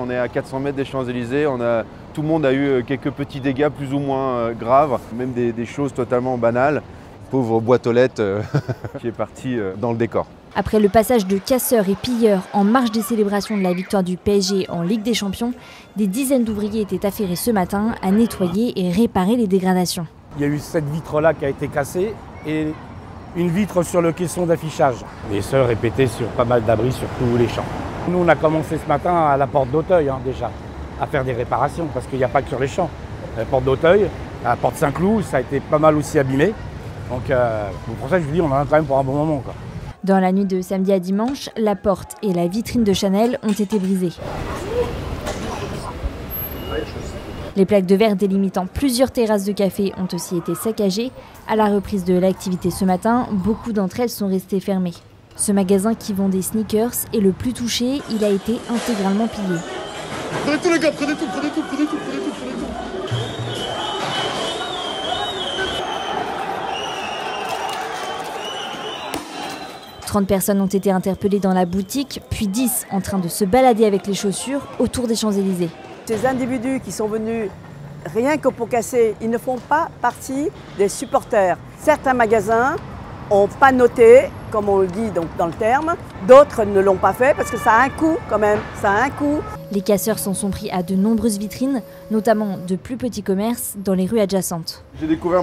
on est à 400 mètres des Champs-Élysées. Tout le monde a eu quelques petits dégâts plus ou moins graves, même des choses totalement banales. Pauvre boîte aux lettres qui est partie dans le décor. Après le passage de casseurs et pilleurs en marge des célébrations de la victoire du PSG en Ligue des Champions, des dizaines d'ouvriers étaient affairés ce matin à nettoyer et réparer les dégradations. Il y a eu cette vitre-là qui a été cassée et une vitre sur le caisson d'affichage. Les seuls répétaient sur pas mal d'abris sur tous les champs. Nous, on a commencé ce matin à la porte d'Auteuil déjà, à faire des réparations parce qu'il n'y a pas que sur les champs. La porte d'Auteuil, la porte Saint-Cloud, ça a été pas mal aussi abîmé. Donc pour ça, je vous dis, on en a quand même pour un bon moment, quoi. Dans la nuit de samedi à dimanche, la porte et la vitrine de Chanel ont été brisées. Les plaques de verre délimitant plusieurs terrasses de café ont aussi été saccagées. À la reprise de l'activité ce matin, beaucoup d'entre elles sont restées fermées. Ce magasin qui vend des sneakers est le plus touché, il a été intégralement pillé. Prenez tout les gars, prenez tout, prenez tout, prenez tout, prenez tout, prenez tout. 30 personnes ont été interpellées dans la boutique, puis 10 en train de se balader avec les chaussures autour des Champs-Élysées. Ces individus qui sont venus rien que pour casser, ils ne font pas partie des supporters. Certains magasins n'ont pas noté, comme on le dit donc dans le terme, d'autres ne l'ont pas fait parce que ça a un coût quand même, ça a un coût. Les casseurs s'en sont pris à de nombreuses vitrines, notamment de plus petits commerces dans les rues adjacentes. J'ai découvert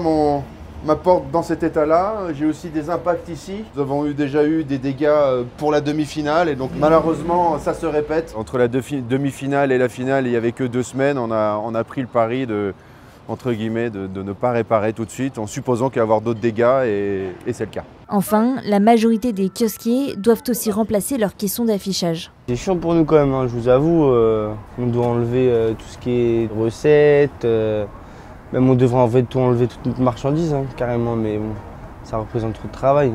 ma porte dans cet état-là. J'ai aussi des impacts ici. Nous avons déjà eu des dégâts pour la demi-finale et donc malheureusement ça se répète. Entre la demi-finale et la finale, il n'y avait que 2 semaines. On a pris le pari entre guillemets, de ne pas réparer tout de suite en supposant qu'il va y avoir d'autres dégâts et c'est le cas. Enfin, la majorité des kiosquiers doivent aussi remplacer leurs caissons d'affichage. C'est chiant pour nous quand même, hein, je vous avoue. On doit enlever tout ce qui est recettes. Même on devrait enlever toute notre marchandise, hein, carrément, mais bon, ça représente trop de travail.